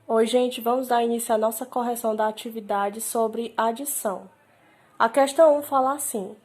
Oi, gente, vamos dar início à nossa correção da atividade sobre adição. A questão 1 fala assim: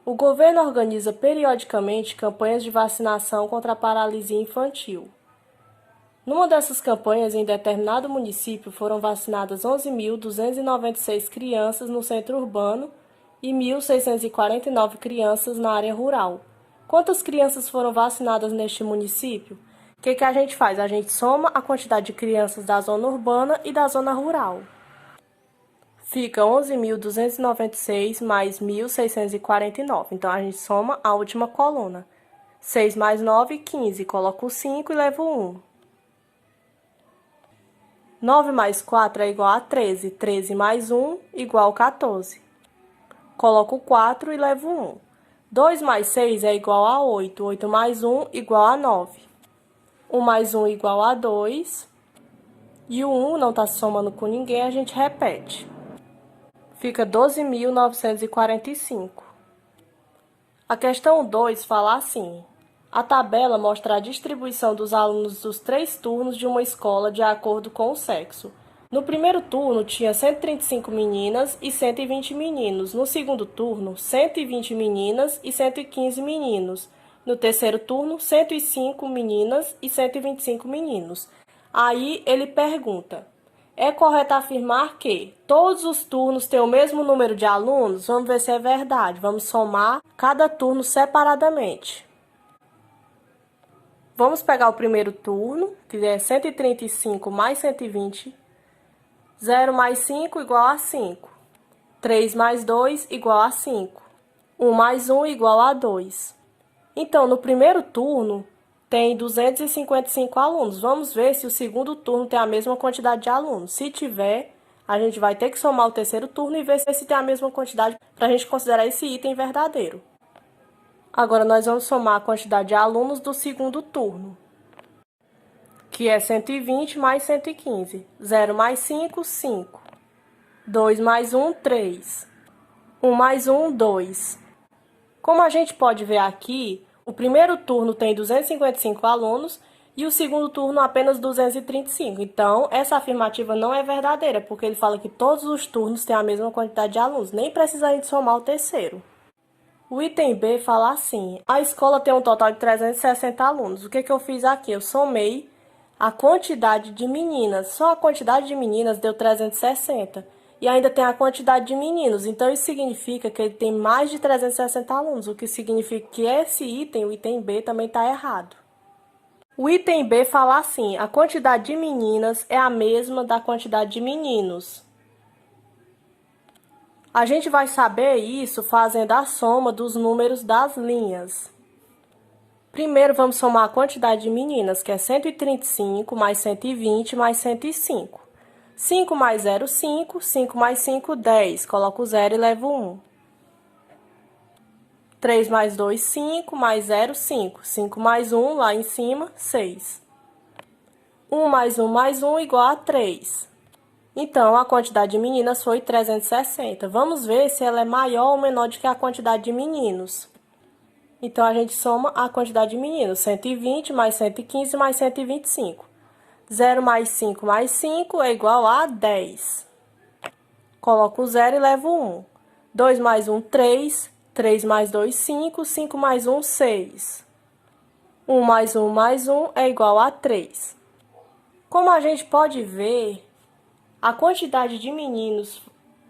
o governo organiza periodicamente campanhas de vacinação contra a paralisia infantil. Numa dessas campanhas, em determinado município, foram vacinadas 11.296 crianças no centro urbano e 1.649 crianças na área rural. Quantas crianças foram vacinadas neste município? O que a gente faz? A gente soma a quantidade de crianças da zona urbana e da zona rural. Fica 11.296 mais 1.649. Então, a gente soma a última coluna. 6 mais 9, 15. Coloco o 5 e levo o 1. 9 mais 4 é igual a 13. 13 mais 1 igual a 14. Coloco o 4 e levo 1. 2 mais 6 é igual a 8. 8 mais 1 igual a 9. 1 mais 1 igual a 2. E o 1 não está somando com ninguém, a gente repete. Fica 12.945. A questão 2 fala assim: a tabela mostra a distribuição dos alunos dos 3 turnos de uma escola de acordo com o sexo. No primeiro turno, tinha 135 meninas e 120 meninos. No segundo turno, 120 meninas e 115 meninos. No terceiro turno, 105 meninas e 125 meninos. Aí ele pergunta: é correto afirmar que todos os turnos têm o mesmo número de alunos? Vamos ver se é verdade. Vamos somar cada turno separadamente. Vamos pegar o primeiro turno, que é 135 mais 120. 0 mais 5 igual a 5. 3 mais 2 igual a 5. 1 mais 1 igual a 2. Então, no primeiro turno, tem 255 alunos. Vamos ver se o segundo turno tem a mesma quantidade de alunos. Se tiver, a gente vai ter que somar o terceiro turno e ver se tem a mesma quantidade para a gente considerar esse item verdadeiro. Agora, nós vamos somar a quantidade de alunos do segundo turno, que é 120 mais 115. 0 mais 5, 5. 2 mais 1, 3. 1 mais 1, 2. Como a gente pode ver aqui, o primeiro turno tem 255 alunos e o segundo turno apenas 235. Então, essa afirmativa não é verdadeira, porque ele fala que todos os turnos têm a mesma quantidade de alunos. Nem precisa a gente somar o terceiro. O item B fala assim: a escola tem um total de 360 alunos. O que eu fiz aqui? Eu somei a quantidade de meninas. Só a quantidade de meninas deu 360. E ainda tem a quantidade de meninos. Então, isso significa que ele tem mais de 360 alunos. O que significa que esse item, o item B, também está errado. O item B fala assim: a quantidade de meninas é a mesma da quantidade de meninos. A gente vai saber isso fazendo a soma dos números das linhas. Primeiro, vamos somar a quantidade de meninas, que é 135 mais 120 mais 105. 5 mais 0, 5. 5 mais 5, 10. Coloco o 0 e levo 1. 3 mais 2, 5. Mais 0, 5. 5 mais 1, lá em cima, 6. 1 mais 1 igual a 3. Então, a quantidade de meninas foi 360. Vamos ver se ela é maior ou menor do que a quantidade de meninos. Então, a gente soma a quantidade de meninos. 120 mais 115 mais 125. 0 mais 5 mais 5 é igual a 10. Coloco o 0 e levo 1. 2 mais 1, 3. 3 mais 2, 5. 5 mais 1, 6. 1 mais 1 mais 1 é igual a 3. Como a gente pode ver, a quantidade de meninos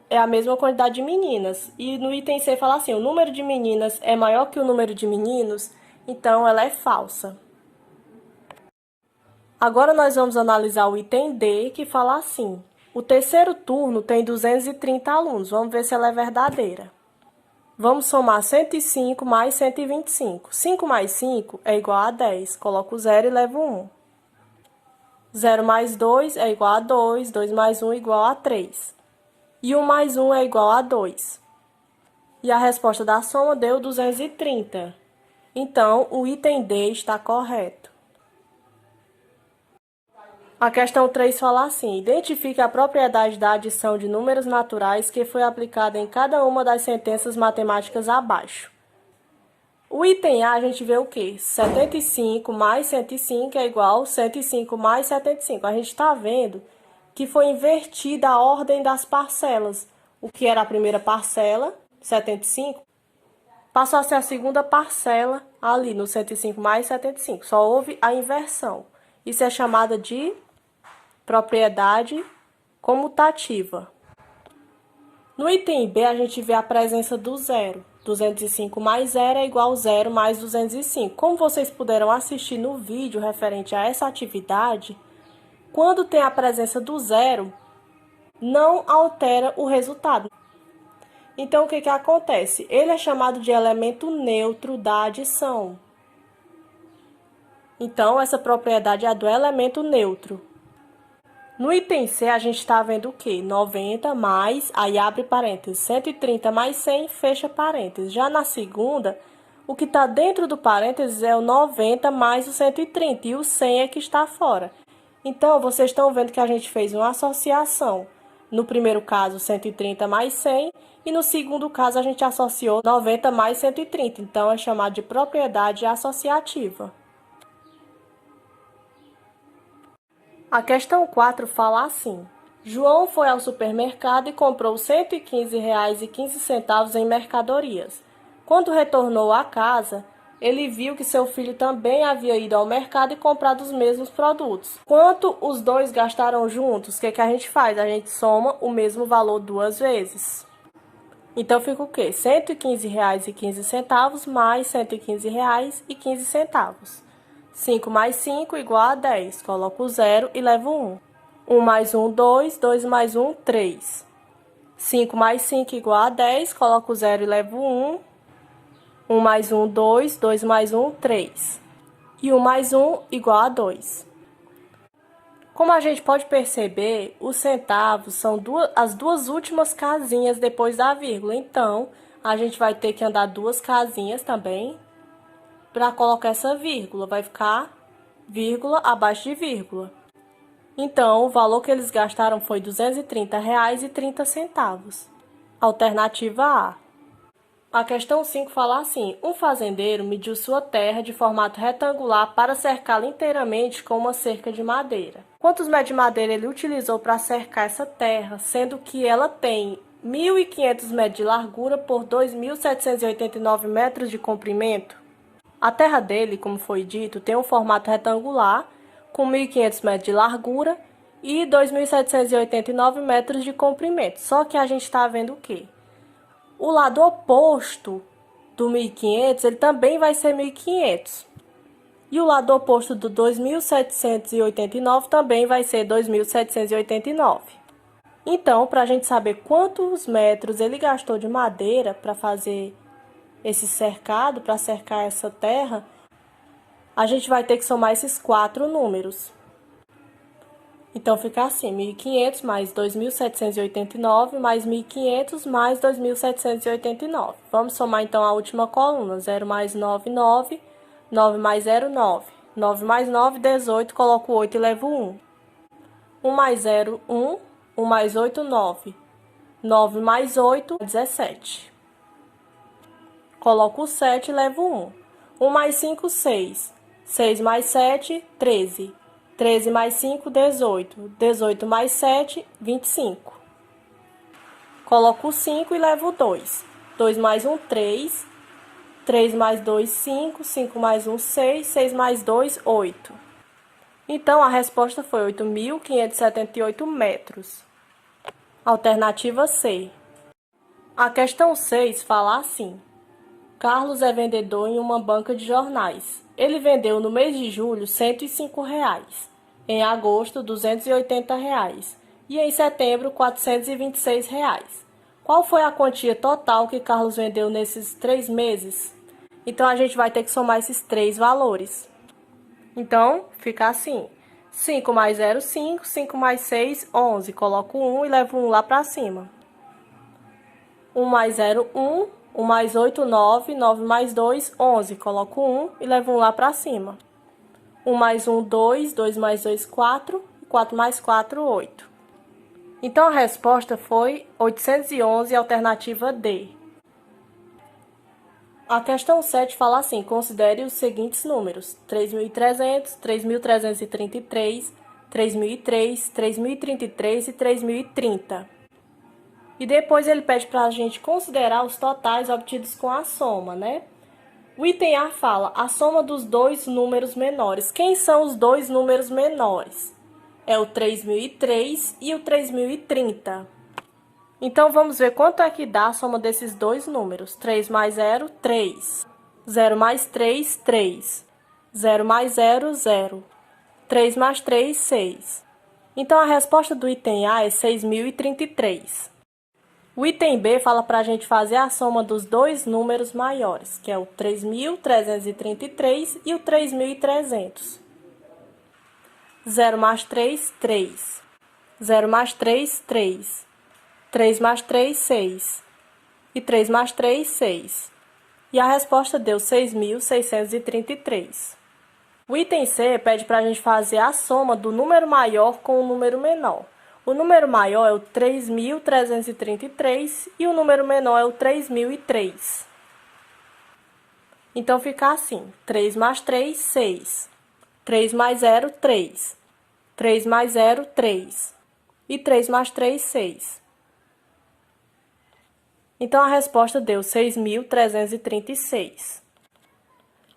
é a mesma quantidade de meninas. E no item C fala assim: o número de meninas é maior que o número de meninos, então ela é falsa. Agora nós vamos analisar o item D, que fala assim: o terceiro turno tem 230 alunos. Vamos ver se ela é verdadeira. Vamos somar 105 mais 125. 5 mais 5 é igual a 10. Coloco o 0 e levo 1. 0 mais 2 é igual a 2. 2 mais 1 é igual a 3. E 1 mais 1 é igual a 2. E a resposta da soma deu 230. Então, o item D está correto. A questão 3 fala assim: identifique a propriedade da adição de números naturais que foi aplicada em cada uma das sentenças matemáticas abaixo. O item A, a gente vê o quê? 75 mais 105 é igual a 105 mais 75. A gente está vendo que foi invertida a ordem das parcelas. O que era a primeira parcela, 75, passou a ser a segunda parcela ali no 105 mais 75. Só houve a inversão. Isso é chamada de propriedade comutativa. No item B, a gente vê a presença do zero. 205 mais 0 é igual a 0 mais 205. Como vocês puderam assistir no vídeo referente a essa atividade, quando tem a presença do zero, não altera o resultado. Então, o que acontece? Ele é chamado de elemento neutro da adição. Então, essa propriedade é a do elemento neutro. No item C, a gente está vendo o quê? 90 mais, aí abre parênteses, 130 mais 100, fecha parênteses. Já na segunda, o que está dentro do parênteses é o 90 mais o 130, e o 100 é que está fora. Então, vocês estão vendo que a gente fez uma associação. No primeiro caso, 130 mais 100, e no segundo caso, a gente associou 90 mais 130. Então, é chamado de propriedade associativa. A questão 4 fala assim: João foi ao supermercado e comprou R$ 115,15 em mercadorias. Quando retornou à casa, ele viu que seu filho também havia ido ao mercado e comprado os mesmos produtos. Quanto os dois gastaram juntos, o que a gente faz? A gente soma o mesmo valor duas vezes. Então fica o quê? R$ 115,15 mais R$ 115,15. 5 mais 5 igual a 10. Coloco o 0 e levo 1. 1 mais 1, 2. 2 mais 1, 3. 5 mais 5 igual a 10. Coloco o 0 e levo 1. 1 mais 1, 2. 2 mais 1, 3. E 1 mais 1 igual a 2. Como a gente pode perceber, os centavos são as duas últimas casinhas depois da vírgula. Então, a gente vai ter que andar duas casinhas também para colocar essa vírgula. Vai ficar vírgula abaixo de vírgula. Então, o valor que eles gastaram foi R$ 230,30. Alternativa A. A questão 5 fala assim: um fazendeiro mediu sua terra de formato retangular para cercá-la inteiramente com uma cerca de madeira. Quantos metros de madeira ele utilizou para cercar essa terra, sendo que ela tem 1.500 metros de largura por 2.789 metros de comprimento? A terra dele, como foi dito, tem um formato retangular, com 1.500 metros de largura e 2.789 metros de comprimento. Só que a gente está vendo o quê? O lado oposto do 1.500, ele também vai ser 1.500. E o lado oposto do 2.789 também vai ser 2.789. Então, para a gente saber quantos metros ele gastou de madeira para fazer esse cercado, para cercar essa terra, a gente vai ter que somar esses quatro números. Então, fica assim: 1.500 mais 2.789 mais 1.500 mais 2.789. Vamos somar, então, a última coluna. 0 mais 9, 9. 9 mais 0, 9. 9 mais 9, 18. Coloco 8 e levo 1. 1 mais 0, 1. 1 mais 8, 9. 9 mais 8, 17. Coloco 7 e levo 1. 1 mais 5, 6. 6 mais 7, 13. 13 mais 5, 18. 18 mais 7, 25. Coloco 5 e levo 2. 2 mais 1, 3. 3 mais 2, 5. 5 mais 1, 6. 6 mais 2, 8. Então, a resposta foi 8.578 metros. Alternativa C. A questão 6 fala assim: Carlos é vendedor em uma banca de jornais. Ele vendeu no mês de julho R$ 105, em agosto R$ 280 e em setembro R$ 426. Qual foi a quantia total que Carlos vendeu nesses 3 meses? Então, a gente vai ter que somar esses três valores. Então, fica assim: 5 mais 0, 5. 5 mais 6, 11. Coloco 1 e levo 1 lá para cima. 1 mais 0, 1. 1 mais 8, 9. 9 mais 2, 11. Coloco 1 e levo 1 lá para cima. 1 mais 1, 2. 2 mais 2, 4. 4 mais 4, 8. Então, a resposta foi 811, alternativa D. A questão 7 fala assim: considere os seguintes números: 3.300, 3.333, 3.003, 3.033 e 3.030. E depois ele pede para a gente considerar os totais obtidos com a soma, né? O item A fala a soma dos dois números menores. Quem são os dois números menores? É o 3.003 e o 3.030. Então, vamos ver quanto é que dá a soma desses dois números. 3 mais 0, 3. 0 mais 3, 3. 0 mais 0, 0. 3 mais 3, 6. Então, a resposta do item A é 6.033. O item B fala para a gente fazer a soma dos dois números maiores, que é o 3.333 e o 3.300. 0 mais 3, 3. 0 mais 3, 3. 3 mais 3, 6. E 3 mais 3, 6. E a resposta deu 6.633. O item C pede para a gente fazer a soma do número maior com o número menor. O número maior é o 3.333 e o número menor é o 3.003. Então, fica assim: 3 mais 3, 6. 3 mais 0, 3. 3 mais 0, 3. E 3 mais 3, 6. Então, a resposta deu 6.336.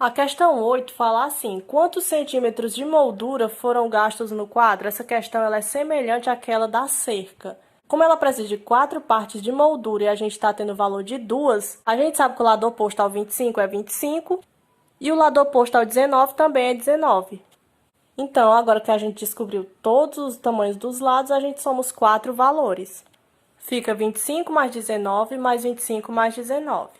A questão 8 fala assim: quantos centímetros de moldura foram gastos no quadro? Essa questão ela é semelhante àquela da cerca. Como ela precisa de 4 partes de moldura e a gente está tendo o valor de 2, a gente sabe que o lado oposto ao 25 é 25 e o lado oposto ao 19 também é 19. Então, agora que a gente descobriu todos os tamanhos dos lados, a gente soma os 4 valores. Fica 25 mais 19 mais 25 mais 19.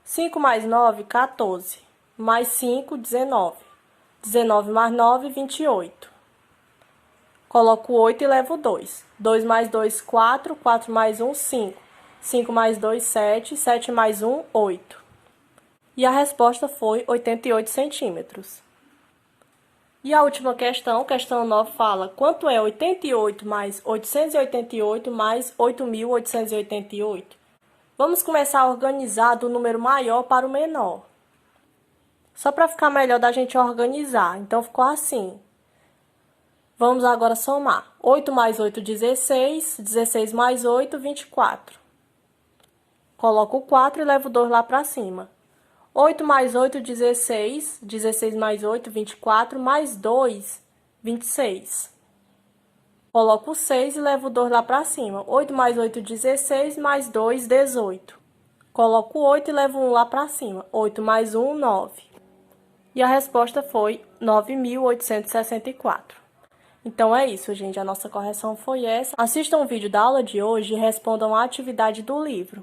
5 mais 9, 14. Mais 5, 19. 19 mais 9, 28. Coloco o 8 e levo o 2. 2 mais 2, 4. 4 mais 1, 5. 5 mais 2, 7. 7 mais 1, 8. E a resposta foi 88 centímetros. E a última questão, questão 9, fala quanto é 88 mais 888 mais 8.888? Vamos começar a organizar do número maior para o menor. Só para ficar melhor da gente organizar. Então, ficou assim. Vamos agora somar. 8 mais 8, 16. 16 mais 8, 24. Coloco o 4 e levo o 2 lá para cima. 8 mais 8, 16. 16 mais 8, 24. Mais 2, 26. Coloco o 6 e levo o 2 lá para cima. 8 mais 8, 16. Mais 2, 18. Coloco o 8 e levo 1 lá para cima. 8 mais 1, 9. E a resposta foi 9.864. Então, é isso, gente. A nossa correção foi essa. Assistam o vídeo da aula de hoje e respondam a atividade do livro.